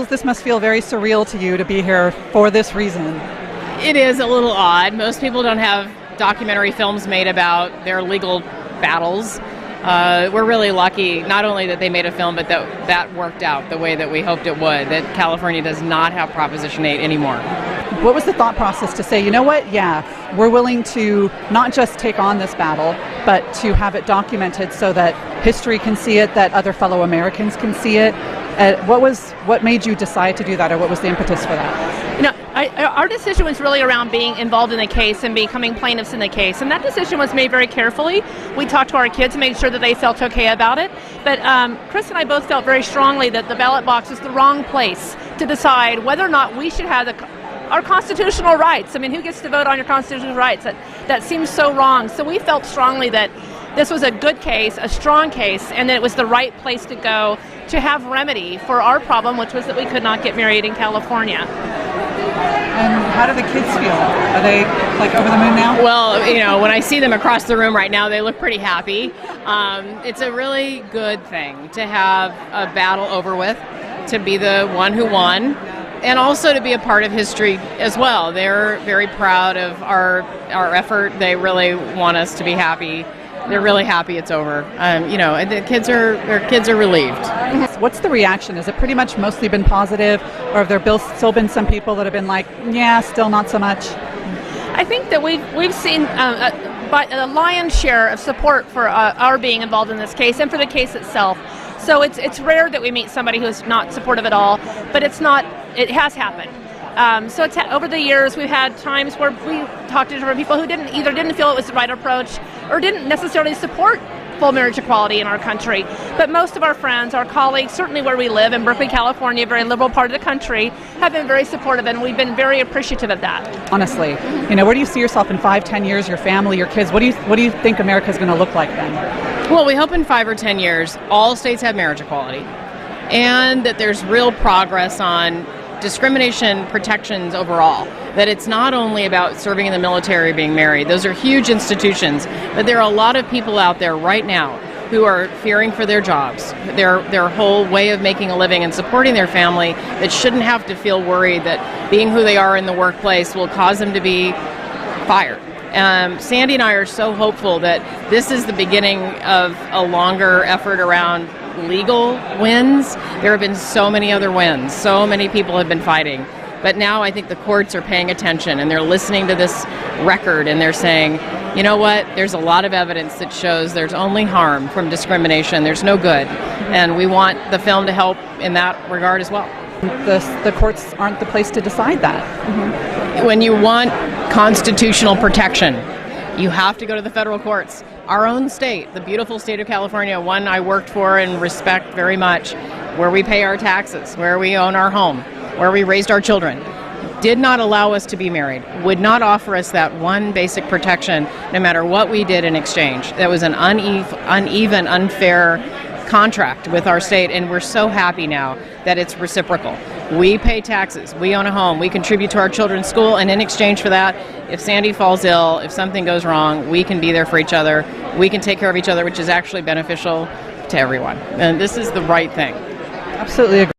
this must feel very surreal to you to be here for this reason. It is a little odd. Most people don't have documentary films made about their legal battles. We're really lucky, not only that they made a film, but that worked out the way that we hoped it would, that California does not have Proposition 8 anymore. What was the thought process to say, you know what, yeah, we're willing to not just take on this battle, but to have it documented so that history can see it, that other fellow Americans can see it? What made you decide to do that, or what was the impetus for that? You know, our decision was really around being involved in the case and becoming plaintiffs in the case, and that decision was made very carefully. We talked to our kids, made sure that they felt okay about it, but Kris and I both felt very strongly that the ballot box is the wrong place to decide whether or not we should have our constitutional rights. I mean, who gets to vote on your constitutional rights? That seems so wrong. So we felt strongly that this was a good case, a strong case, and that it was the right place to go to have remedy for our problem, which was that we could not get married in California. And how do the kids feel? Are they like over the moon now? Well, you know, when I see them across the room right now, they look pretty happy. It's a really good thing to have a battle over with, to be the one who won, and also to be a part of history as well. They're very proud of our effort. They really want us to be happy. They're really happy it's over. You know, the kids are relieved. What's the reaction? Has it pretty much mostly been positive, or have there still been some people that have been like, yeah, still not so much? I think that we've seen a lion's share of support for our being involved in this case and for the case itself. So it's rare that we meet somebody who's not supportive at all, but it has happened. So over the years, we've had times where we talked to different people who didn't feel it was the right approach or didn't necessarily support full marriage equality in our country. But most of our friends, our colleagues, certainly where we live in Berkeley, California, a very liberal part of the country, have been very supportive, and we've been very appreciative of that. Honestly, you know, where do you see yourself in 5-10 years, your family, your kids? What do you think America's going to look like then? Well, we hope in 5 or 10 years all states have marriage equality, and that there's real progress on discrimination protections overall, that it's not only about serving in the military or being married. Those are huge institutions, but there are a lot of people out there right now who are fearing for their jobs, their whole way of making a living and supporting their family, that shouldn't have to feel worried that being who they are in the workplace will cause them to be fired. Sandy and I are so hopeful that this is the beginning of a longer effort around legal wins. There have been so many other wins. So many people have been fighting. But now I think the courts are paying attention, and they're listening to this record, and they're saying, you know what, there's a lot of evidence that shows there's only harm from discrimination. There's no good. And we want the film to help in that regard as well. The courts aren't the place to decide that. Mm-hmm. When you want constitutional protection, you have to go to the federal courts. Our own state, the beautiful state of California, one I worked for and respect very much, where we pay our taxes, where we own our home, where we raised our children, did not allow us to be married, would not offer us that one basic protection no matter what we did in exchange. That was an uneven, unfair contract with our state, and we're so happy now that it's reciprocal. We pay taxes, we own a home, we contribute to our children's school, and in exchange for that, if Sandy falls ill, if something goes wrong, we can be there for each other, we can take care of each other, which is actually beneficial to everyone. And this is the right thing. Absolutely agree.